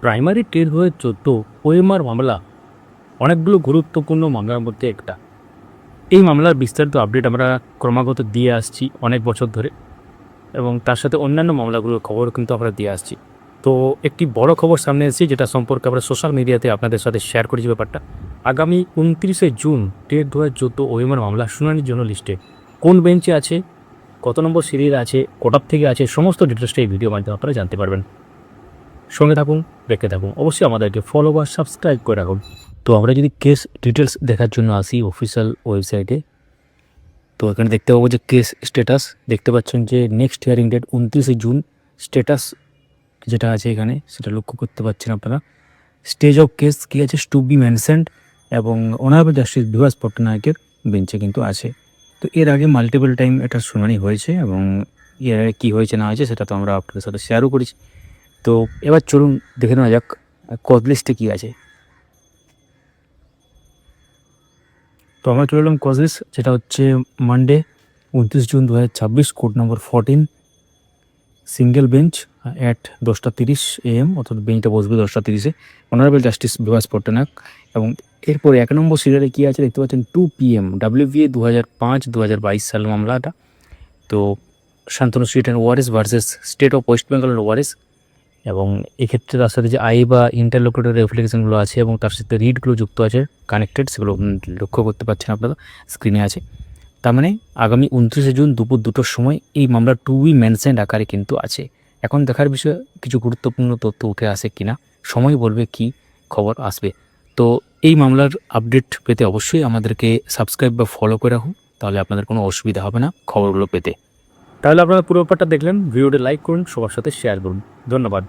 Primary ১৩/১৪ OMR মামলা অনেকগুলো গুরুত্বপূর্ণ মামলার মধ্যে একটা। এই মামলার বিস্তারিত আপডেট আমরা ক্রমাগত দিয়ে আসছি অনেক বছর ধরে, এবং তার সাথে অন্যান্য মামলাগুলোর খবর কিন্তু আমরা দিয়ে আসছি। তো একটি বড় খবর সামনে এসেছে, যেটা সম্পর্কে আমরা সোশ্যাল মিডিয়াতে আপনাদের সাথে শেয়ার করেছি ব্যাপারটা। আগামী ২৯শে জুন ১৩/১৪ ওএমআর মামলা শুনানির জন্য লিস্টে কোন বেঞ্চে আছে, কত নম্বর সিরিয়াল আছে, কোটার থেকে আছে, সমস্ত ডিটেলসটা এই ভিডিও মাধ্যমে আপনারা জানতে পারবেন। সঙ্গে থাকুন, দেখতে থাকুন, অবশ্যই আমাদেরকে ফলো বা সাবস্ক্রাইব করে রাখুন। তো আমরা যদি কেস ডিটেলস দেখার জন্য আসি অফিসিয়াল ওয়েবসাইটে, তো এখানে দেখতে পাবো যে কেস স্ট্যাটাস দেখতে পাচ্ছেন যে নেক্সট হিয়ারিং ডেট ২৯শে জুন। স্ট্যাটাস যেটা আছে এখানে সেটা লক্ষ্য করতে পারছেন আপনারা। স্টেজ অফ কেস কী আছে, টু বি মেনশনড, এবং অনারেবল জাস্টিস বিভাস পট্টনায়কের বেঞ্চে কিন্তু আছে। তো এর আগে মাল্টিপল টাইম এটার শুনানি হয়েছে, এবং এর আগে কী হয়েছে না হয়েছে সেটা তো আমরা আপনাদের সাথে শেয়ারও করেছি। তো এবার চলুন দেখে নেওয়া যাক কজ লিস্টে কী আছে। তো আমরা চলে এলাম কজ লিস্ট, যেটা হচ্ছে Monday ২৯ June ২০২৬, court number ১৪, single bench at 10:30 AM, অর্থাৎ বেঞ্চটা বসবে 10:30-এ, অনারেবল জাস্টিস বিভাস পট্টনায়ক। এবং এরপরে ১ নম্বর সিরিয়ালে কী আছে দেখতে পাচ্ছেন, 2 PM, WVA ২০০৫-২০২২ সাল মামলাটা। তো Shantanu street and ors versus state of West Bengal and ors. এবং এক্ষেত্রে তার সাথে যে আই বা ইন্টারলোকুটরি অ্যাপ্লিকেশনগুলো আছে এবং তার সাথে রিডগুলো যুক্ত আছে, কানেক্টেড, সেগুলো লক্ষ্য করতে পারছেন আপনারা, স্ক্রিনে আছে। তার মানে আগামী ২৯শে জুন দুপুর ২টোর সময় এই মামলা টু বি মেনশনড আকারে কিন্তু আছে। এখন দেখার বিষয় কিছু গুরুত্বপূর্ণ তথ্য উঠে আসে কিনা, সময় বলবে কি খবর আসবে। তো এই মামলার আপডেট পেতে অবশ্যই আমাদেরকে সাবস্ক্রাইব বা ফলো করে রাখুন, তাহলে আপনাদের কোনো অসুবিধা হবে না খবরগুলো পেতে। তাহলে আপনারা পুরো ব্যাপারটা দেখলেন, ভিডিওটা লাইক করুন, সবার সাথে শেয়ার করুন। ধন্যবাদ।